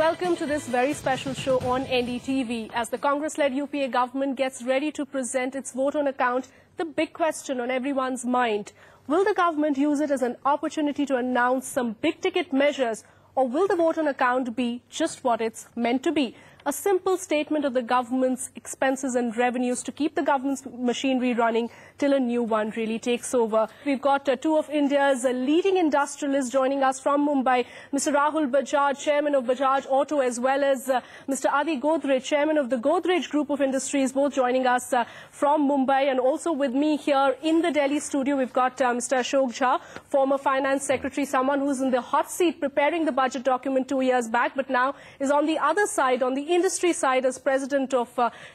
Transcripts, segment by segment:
welcome to this very special show on NDTV. As the Congress-led UPA government gets ready to present its vote on account, the big question on everyone's mind: will the government use it as an opportunity to announce some big-ticket measures, or will the vote on account be just what it's meant to be? A simple statement of the government's expenses and revenues to keep the government's machinery running till a new one really takes over. We've got two of India's leading industrialists joining us from Mumbai, Mr. Rahul Bajaj, chairman of Bajaj Auto, as well as Mr. Adi Godrej, chairman of the Godrej Group of Industries, both joining us from Mumbai. And also with me here in the Delhi studio, we've got Mr. Ashok Jha, former finance secretary, someone who's in the hot seat preparing the budget document 2 years back, but now is on the other side, on the industry side, as president of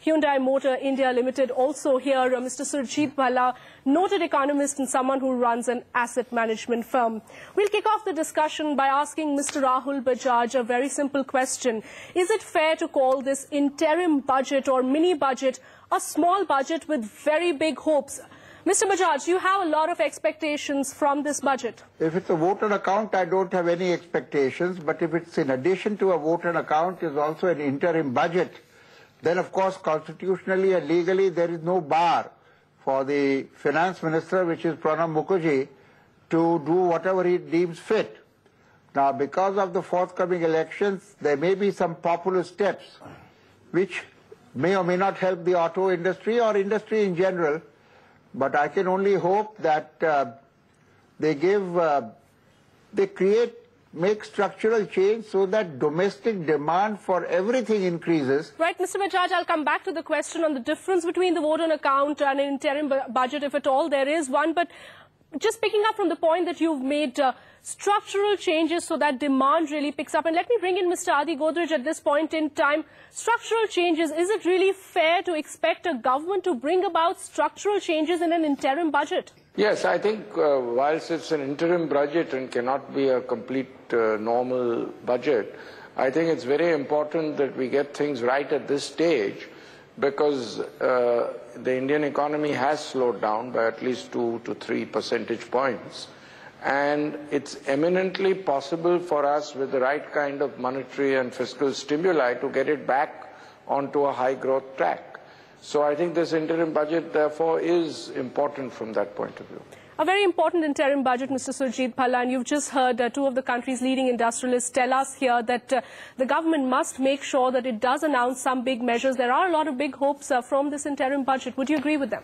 Hyundai Motor India Limited. Also here, Mr. Surjit Bhalla, noted economist and someone who runs an asset management firm. We'll kick off the discussion by asking Mr. Rahul Bajaj a very simple question. Is it fair to call this interim budget or mini budget a small budget with very big hopes? Mr. Bajaj, you have a lot of expectations from this budget. If it's a vote on account, I don't have any expectations. But if it's in addition to a vote on account, is also an interim budget, then of course constitutionally and legally there is no bar for the finance minister, which is Pranab Mukherjee, to do whatever he deems fit. Now, because of the forthcoming elections, there may be some populist steps which may or may not help the auto industry or industry in general. But I can only hope that make structural change so that domestic demand for everything increases. Right, Mr. Bajaj, I'll come back to the question on the difference between the vote on account and an interim budget, if at all there is one. But just picking up from the point that you've made, structural changes so that demand really picks up. And let me bring in Mr. Adi Godrej at this point in time. Structural changes, is it really fair to expect a government to bring about structural changes in an interim budget? Yes, I think whilst it's an interim budget and cannot be a complete normal budget, I think it's very important that we get things right at this stage, because the Indian economy has slowed down by at least 2 to 3 percentage points. And it's eminently possible for us, with the right kind of monetary and fiscal stimuli, to get it back onto a high growth track. So I think this interim budget, therefore, is important from that point of view. A very important interim budget, Mr. Surjit Bhalla, and you've just heard two of the country's leading industrialists tell us here that the government must make sure that it does announce some big measures. There are a lot of big hopes from this interim budget. Would you agree with them?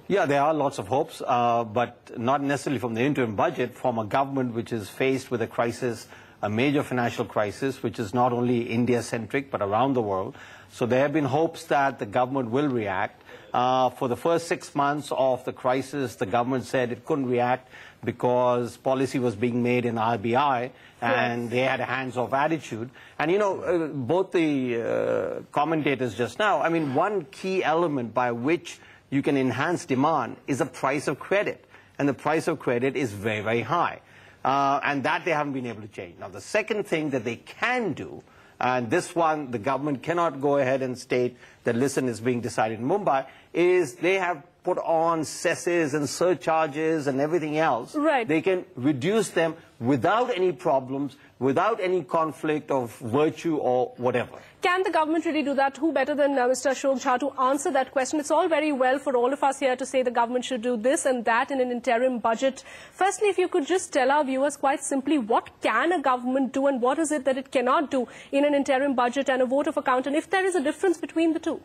Yeah, there are lots of hopes, but not necessarily from the interim budget, from a government which is faced with a crisis, a major financial crisis, which is not only India-centric, but around the world. So there have been hopes that the government will react. For the first 6 months of the crisis, the government said it couldn't react because policy was being made in RBI, and they had a hands-off attitude. And, you know, both the commentators just now, I mean, one key element by which you can enhance demand is the price of credit. And the price of credit is very, very high. And that they haven't been able to change. Now, the second thing that they can do, and this one the government cannot go ahead and state that, listen, is being decided in Mumbai, is they have put on cesses and surcharges and everything else. Right. They can reduce them without any problems, without any conflict of virtue or whatever. Can the government really do that? Who better than Mr. Ashok Jha to answer that question? It's all very well for all of us here to say the government should do this and that in an interim budget. Firstly, if you could just tell our viewers quite simply, what can a government do and what is it that it cannot do in an interim budget and a vote of account, and if there is a difference between the two?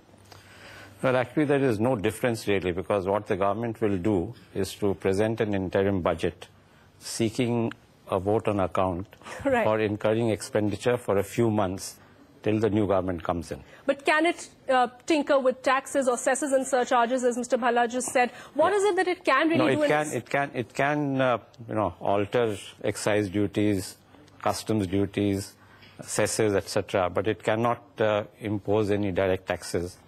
Well, actually, there is no difference really, because what the government will do is to present an interim budget seeking a vote on account for incurring expenditure for a few months till the new government comes in. But can it tinker with taxes or cesses and surcharges, as Mr. Bhalla just said? What is it that it can really do? It can alter excise duties, customs duties, cesses, etc. But it cannot impose any direct taxes.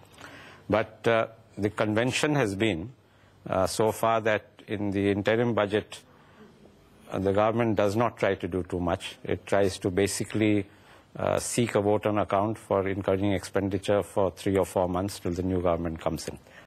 But the convention has been so far that in the interim budget, the government does not try to do too much. It tries to basically seek a vote on account for incurring expenditure for 3 or 4 months till the new government comes in.